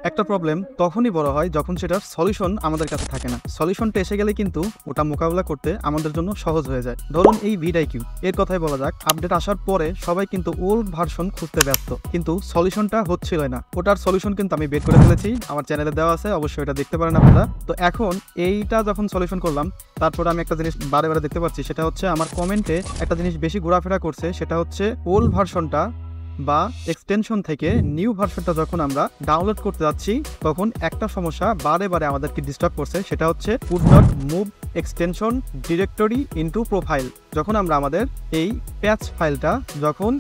একটা প্রবলেম তখনই বড় হয় যখন সেটার সলিউশন আমাদের কাছে থাকে না। সলিউশনটা এসে গেলে কিন্তু ওটা মোকাবেলা করতে আমাদের জন্য সহজ হয়ে যায়। ধরুন এই ভিডআইকিউ এর কথাই বলা যাক, আপডেট আসার পরে সবাই কিন্তু ওল্ড ভার্সন খুঁজতে ব্যস্ত, কিন্তু সলিউশনটা হচ্ছিল না। ওটার সলিউশন কিন্তু আমি বের করে ফেলেছি, আমার চ্যানেলে দেওয়া আছে, অবশ্যই এটা দেখতে পারেন আপনারা। তো এখন এইটা যখন সলিউশন করলাম, তারপরে আমি একটা জিনিস বারে বারে দেখতে পাচ্ছি, সেটা হচ্ছে আমার কমেন্টে একটা জিনিস বেশি ঘোরাফেরা করছে, সেটা হচ্ছে ওল্ড ভার্সনটা বা এক্সটেনশন থেকে নিউ ভার্সনটা যখন আমরা ডাউনলোড করতে যাচ্ছি তখন একটা সমস্যা বারে বারে আমাদেরকে ডিস্টার্ব করছে, সেটা হচ্ছে could not move extension directory into profile. যখন আমরা আমাদের এই প্যাচ ফাইলটা যখন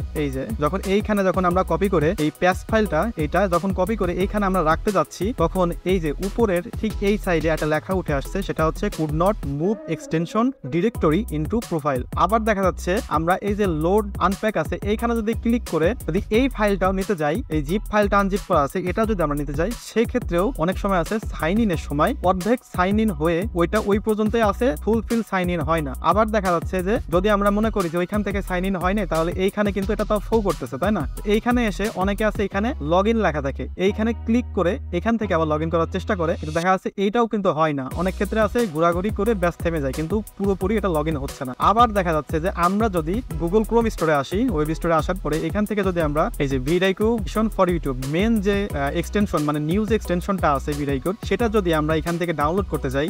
এইখানে যখন আমরা কপি করে এই প্যাচ ফাইলটা এইটা যখন কপি করে এইখানে আমরা রাখতে যাচ্ছি, তখন এই যে উপরের ঠিক এই সাইডে একটা লেখা উঠে আসছে, সেটা হচ্ছে could not move extension directory into profile. আবার দেখা যাচ্ছে আমরা এই যে লোড আনপ্যাক আছে এইখানে যদি ক্লিক করে যদি এই ফাইলটাও নিতে যাই, এই জিপ ফাইলটা আনজিপ করা আছে এটা যদি আমরা নিতে যাই, সেই ক্ষেত্রেও অনেক সময় আছে সাইন ইনের সময় অর্ধেক সাইন ইন হয়ে ওইটা ওই পর্যন্তই আছে, ফুলফিল সাইন ইন হয় না। আবার দেখা যাচ্ছে যে যদি আমরা মনে করি যে ওইখান থেকে সাইন ইন হয় না, তাহলে এইখানে কিন্তু এটা তো শো করতেছে, তাই না? এইখানে এসে অনেকে আছে এখানে লগ ইন লেখা থাকে, এইখানে ক্লিক করে এখান থেকে আবার লগ ইন করার চেষ্টা করে, কিন্তু দেখা যাচ্ছে এইটাও কিন্তু হয় না। অনেক ক্ষেত্রে আছে ঘোরাঘুরি করে ব্যাস থেমে যায়, কিন্তু পুরোপুরি এটা লগ ইন হচ্ছে না। আবার দেখা যাচ্ছে যে আমরা যদি গুগল ক্রোম স্টোরে আসি, ওয়েব স্টোরে আসার পরে এখান থেকে যদি আমরা এই যে ভিডআইকিউ ফর ইউটিউব মেন যে এক্সটেনশন মানে নিউজ এক্সটেনশনটা আছে ভিডআইকিউর, সেটা যদি আমরা এখান থেকে ডাউনলোড করতে যাই,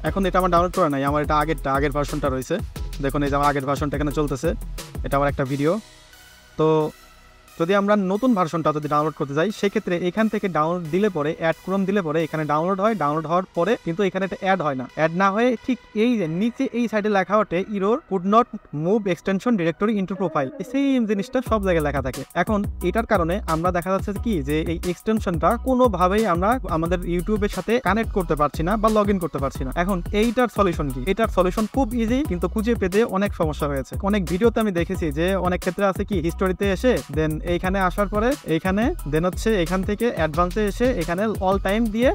এখন এটা আমার ডাউনলোড করা নাই, আমার এটা আগের ভার্সনটা রয়েছে। দেখুন এই যে আমার আগের ভার্সনটা এখানে চলতেছে, এটা আমার একটা ভিডিও। তো যদি আমরা নতুন ভার্সনটা যদি ডাউনলোড করতে যাই, সেক্ষেত্রে এখান থেকে ডাউনলোড দিলে পরে অ্যাড ক্রোম দিলে পরে এখানে ডাউনলোড হয়, ডাউনলোড হওয়ার পরে কিন্তু এখানে এটা অ্যাড হয় না। অ্যাড না হয়ে ঠিক এই যে নিচে এই সাইডে লেখা ওঠে error could not move extension directory into profile, same জিনিসটা সব জায়গায় লেখা থাকে। এখন এটার কারণে আমরা দেখা যাচ্ছে কি যে এই এক্সটেনশনটা কোনোভাবেই আমরা আমাদের ইউটিউবের সাথে কানেক্ট করতে পারছি না বা লগ ইন করতে পারছি না। এখন এইটার সলিউশন কি? এটার সলিউশন খুব ইজি, কিন্তু খুঁজে পেতে অনেক সমস্যা হয়েছে। অনেক ভিডিওতে আমি দেখেছি যে অনেক ক্ষেত্রে আছে কি হিস্টোরিতে এসে দেন এইখানে আসার পরে এইখানে দেন হচ্ছে এখান থেকে অ্যাডভান্সে এসে এখানে অল টাইম দিয়ে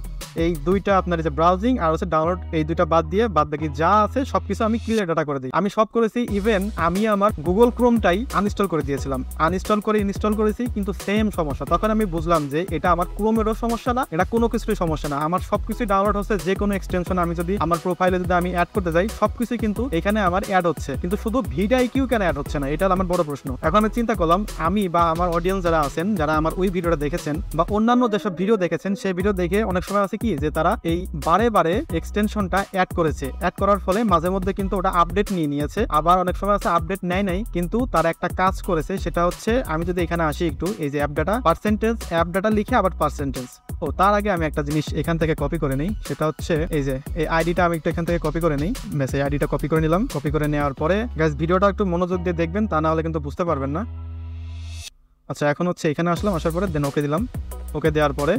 এই দুইটা আপনার যে ব্রাউজিং আর হচ্ছে ডাউনলোড, এই দুইটা বাদ দিয়ে বাদ বাকি যা আছে সবকিছু আমি ক্লিয়ার ডাটা করে দিই। আমি সব করেছি, ইভেন আমি আমার গুগল ক্রোমটাই আনইনস্টল করে দিয়েছিলাম, আনইনস্টল করে ইনস্টল করেছি, কিন্তু সেম সমস্যা। তখন আমি বুঝলাম যে এটা আমার ক্রোমেরও সমস্যা না, এটা কোনো কিছুই সমস্যা না, আমার সবকিছু ডাউনলোড হচ্ছে। যে কোনো এক্সটেনশন আমি যদি আমার প্রোফাইলে যদি আমি অ্যাড করতে যাই, সবকিছু কিন্তু এখানে আমার অ্যাড হচ্ছে, কিন্তু শুধু ভিডআইকিউ কেন অ্যাড হচ্ছে না, এটা আমার বড় প্রশ্ন। এখন আমি চিন্তা করলাম, আমি বা আমার অডিয়েন্স যারা আছেন, যারা আমার ওই ভিডিওটা দেখেছেন বা অন্যান্য যেসব ভিডিও দেখেছেন, সেই ভিডিও দেখে অনেক সময় আছে কি যে তারা এই বারে বারে এক্সটেনশনটা অ্যাড করেছে, অ্যাড করার ফলে মাঝে মধ্যে কিন্তু ওটা আপডেট নিয়ে নিয়েছে, আবার অনেক সময় আছে আপডেট নেয় নাই, কিন্তু তারা একটা কাজ করেছে, সেটা হচ্ছে আমি যদি এখানে আসি একটু, এই যে app data percentage, app data লিখে আবার পার্সেন্টেজ। ও তার আগে আমি একটা জিনিস এখান থেকে কপি করে নিই, সেটা হচ্ছে এই যে এই আইডিটা আমি একটু এখান থেকে কপি করে নিই। ব্যাস এই আইডিটা কপি করে নিলাম। কপি করে নেওয়ার পরে গাইস ভিডিওটা একটু মনোযোগ দিয়ে দেখবেন, তা না হলে কিন্তু বুঝতে পারবেন না। আচ্ছা এখন হচ্ছে এখানে আসলাম, আসার পরে দেন ওকে দিলাম। ওকে দেওয়ার পরে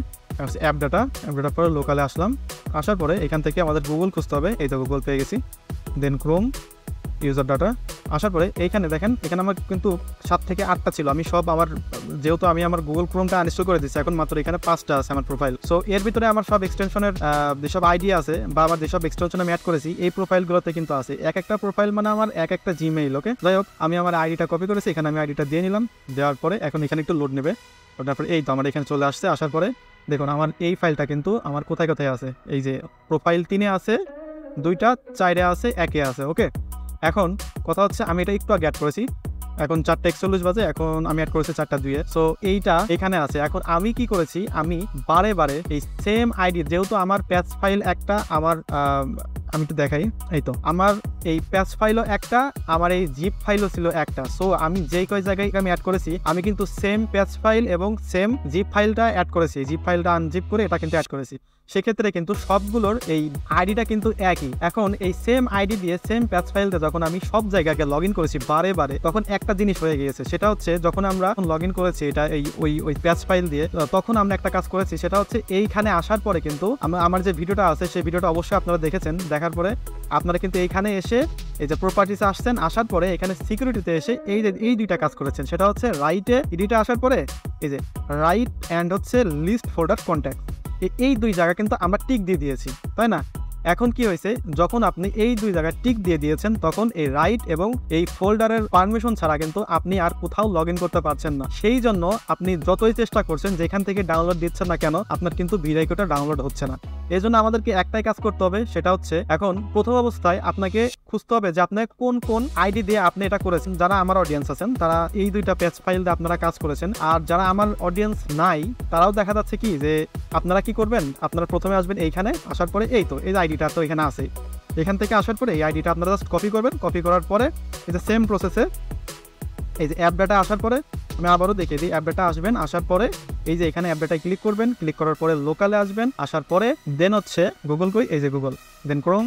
অ্যাপ ডাটা পরে লোকালে আসলাম। আসার পরে এখান থেকে আমাদের গুগল খুঁজতে হবে, এই তো গুগল পেয়ে গেছি। দেন ক্রোম ইউজার ডাটা আসার পরে এইখানে দেখেন, এখানে আমার কিন্তু 7 থেকে 8টা ছিল। আমি সব আমার যেহেতু আমি আমার গুগল ক্রোমটা আনইনস্টল করে দিচ্ছি, এখন মাত্র এখানে 5টা আছে আমার প্রোফাইল। সো এর ভিতরে আমার সব এক্সটেনশনের যেসব আইডি আছে বা আমার যেসব এক্সটেনশন আমি অ্যাড করেছি, এই প্রোফাইলগুলোতে কিন্তু আছে। এক একটা প্রোফাইল মানে আমার এক একটা জিমেইল। ওকে, যাই হোক আমি আমার আইডিটা কপি করেছি, এখানে আমি আইডিটা দিয়ে নিলাম। দেওয়ার পরে এখন এখানে একটু লোড নেবে, তারপরে এই তো আমার এখানে চলে আসছে। আসার পরে দেখুন আমার এই ফাইলটা কিন্তু আমার কোথায় কোথায় আছে, এই যে প্রোফাইল 3-এ আছে, 2টা 4-এ আছে, 1-এ আছে। ওকে, এখন কথা হচ্ছে আমি এটা একটু আগে অ্যাড করেছি, এখন 4:41 বাজে, এখন আমি অ্যাড করেছি 4:02-এ। সো এইটা এখানে আছে। এখন আমি কি করেছি, আমি বারে বারে এই সেম আইডি, যেহেতু আমার প্যাচ ফাইল একটা, আমার আমি একটু দেখাই, এই তো আমার এই প্যাচ ফাইলও একটা, আমার এই জিপ ফাইলও ছিল একটা। সো আমি যেই কয় জায়গায় আমি অ্যাড করেছি, আমি কিন্তু সেম প্যাচ ফাইল এবং সেম জিপ ফাইলটা অ্যাড করেছি, জিপ ফাইলটা আনজিপ করে এটা কিন্তু অ্যাড করেছি। সেক্ষেত্রে কিন্তু সবগুলোর এই আইডিটা কিন্তু একই। এখন এই সেম আইডি দিয়ে সেম প্যাচ ফাইলতে যখন আমি সব জায়গাকে লগ ইন করেছি বারে বারে, তখন একটা জিনিস হয়ে গিয়েছে, সেটা হচ্ছে যখন আমরা লগ ইন করেছি এটা এই ওই প্যাচ ফাইল দিয়ে, তখন আমরা একটা কাজ করেছি, সেটা হচ্ছে এইখানে আসার পরে কিন্তু আমার যে ভিডিওটা আছে সেই ভিডিওটা অবশ্যই আপনারা দেখেছেন। দেখার পরে আপনারা কিন্তু এইখানে এসে এই যে প্রপার্টিসে আসছেন, আসার পরে এখানে সিকিউরিটিতে এসে এই দুইটা কাজ করেছেন। সেটা হচ্ছে রাইটে এডিটে আসার পরে এই যে রাইট অ্যান্ড হচ্ছে লিস্ট ফোল্ডার কন্ট্যাক্ট, এই দুই জায়গা কিন্তু আমরা টিক দিয়ে দিয়েছি, তাই না? এখন কি হয়েছে, যখন আপনি এই দুই জায়গায় টিক দিয়ে দিয়েছেন তখন এই রাইট এবং এই ফোল্ডারের পারমিশন ছাড়া কিন্তু আপনি আর কোথাও লগ ইন করতে পারছেন না। সেই জন্য আপনি যতই চেষ্টা করছেন যেখান থেকে ডাউনলোড দিচ্ছেন না কেন আপনার কিন্তু ভিডিওটা ডাউনলোড হচ্ছে না। এই জন্য আমাদেরকে একটাই কাজ করতে হবে, সেটা হচ্ছে এখন প্রথম অবস্থায় আপনাকে খুঁজতে হবে যে আপনি কোন কোন আইডি দিয়ে আপনি এটা করেছেন। যারা আমার অডিয়েন্স আছেন তারা এই দুইটা পেজ ফাইল দিয়ে আপনারা কাজ করেছেন, আর যারা আমার অডিয়েন্স নাই তারাও দেখা যাচ্ছে কি যে আপনারা কি করবেন, আপনারা প্রথমে আসবেন এইখানে, আসার পরে এই তো এই আইডিটা তো এখানে আছে, এখান থেকে আসার পরে এই আইডিটা আপনারা জাস্ট কপি করবেন। কপি করার পরে এই যে সেম প্রসেসে এই যে অ্যাপ ডাটা আসার পরে আমি আবারও দেখিয়ে দিই, অ্যাপ ডাটা আসবেন, আসার পরে এই যে এখানে অ্যাপ ডাটায় ক্লিক করবেন, ক্লিক করার পরে লোকালে আসবেন, আসার পরে দেন হচ্ছে গুগল কই, এই যে Google, then Chrome,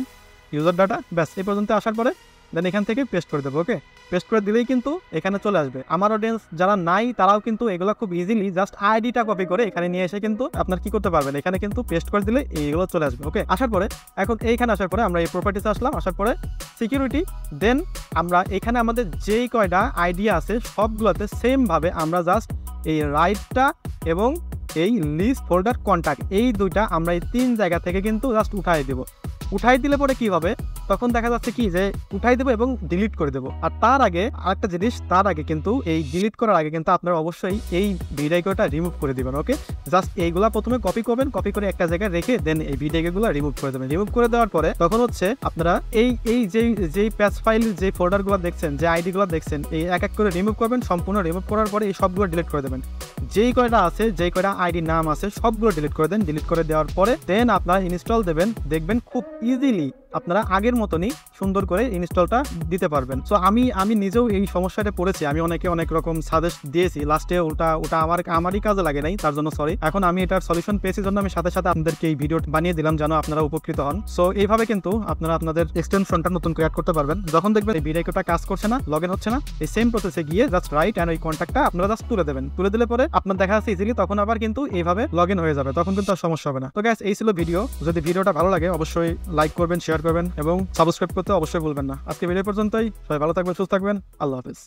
user data, ব্যাস এই পর্যন্ত আসার পরে দেন এখান থেকে পেস্ট করে দেবো। ওকে, পেস্ট করে দিলেই কিন্তু এখানে চলে আসবে। আমার অডিয়েন্স যারা নাই তারাও কিন্তু এগুলো খুব ইজিলি জাস্ট আইডিটা কপি করে এখানে নিয়ে এসে কিন্তু আপনার কি করতে পারবেন, এখানে কিন্তু পেস্ট করে দিলে এইগুলো চলে আসবে। ওকে, আসার পরে এখন এইখানে আসার পরে আমরা এই প্রপার্টিতে আসলাম, আসার পরে সিকিউরিটি, দেন আমরা এখানে আমাদের যেই কয়টা আইডিয়া আছে সবগুলোতে সেমভাবে আমরা জাস্ট এই রাইটটা এবং এই লিস্ট ফোল্ডার কন্ট্যাক্ট এই দুইটা আমরা এই 3 জায়গা থেকে কিন্তু জাস্ট উঠাই দেবো। উঠাই দিলে পরে কি হবে, তখন দেখা যাচ্ছে কি যে উঠাই দেবো এবং ডিলিট করে দেবো। আর তার আগে আরেকটা জিনিস, তার আগে কিন্তু এই ডিলিট করার আগে কিন্তু আপনারা অবশ্যই এই ভিডিওটা রিমুভ করে দিবেন। ওকে, জাস্ট এইগুলা প্রথমে কপি করবেন, কপি করে একটা জায়গায় রেখে দেন এই ভিডিওগুলো রিমুভ করে দেবেন। রিমুভ করে দেওয়ার পরে তখন হচ্ছে আপনারা এই যেই পেজ ফাইল যে ফোল্ডারগুলো দেখছেন, যে আইডিগুলো দেখছেন, এই এক এক করে রিমুভ করবেন। সম্পূর্ণ রিমুভ করার পরে এই সবগুলো ডিলিট করে দেবেন। যেই কয়টা আছে, যেই কয়টা আইডির নাম আছে সবগুলো ডিলিট করে দেন। ডিলিট করে দেওয়ার পরে দেন আপনারা ইনস্টল দেবেন, দেখবেন খুব ইজিলি আপনারা আগের মতনই সুন্দর করে ইনস্টলটা দিতে পারবেন। সো আমি নিজেও এই সমস্যাটা পড়েছি, আমি অনেক রকম সাজেস্ট দিয়েছি, লাস্টে ওটা আমারই কাজে লাগে নাই, তার জন্য সরি। এখন আমি এটার সলিউশন পেয়েছি জন্য আমি সাথে সাথে আপনাদেরকে এই ভিডিও বানিয়ে দিলাম যেন আপনারা উপকৃত হন। সো এইভাবে কিন্তু আপনারা আপনাদের এক্সটেনশনটা নতুন ক্রিয়েট করতে পারবেন। যখন দেখবেন এই ভিডিওটা কাজ করছে না, লগ ইন হচ্ছে না, এই সেম প্রসেসে গিয়ে জাস্ট রাইট অ্যান্ড ওই কন্ট্যাক্টটা আপনারা জাস্ট তুলে দেবেন। তুলে দিলে পরে আপনার দেখা যাচ্ছে ইজিলি তখন আবার কিন্তু এইভাবে লগ ইন হয়ে যাবে, তখন কিন্তু আর সমস্যা হবে না। তো গাইস, এই ছিল ভিডিও। যদি ভিডিওটা ভালো লাগে অবশ্যই লাইক করবেন, শেয়ার করবেন এবং সাবস্ক্রাইব করতে অবশ্যই ভুলবেন না। আজকে ভিডিও পর্যন্তই, সবাই ভালো থাকবেন, সুস্থ থাকবেন, আল্লাহ হাফেজ।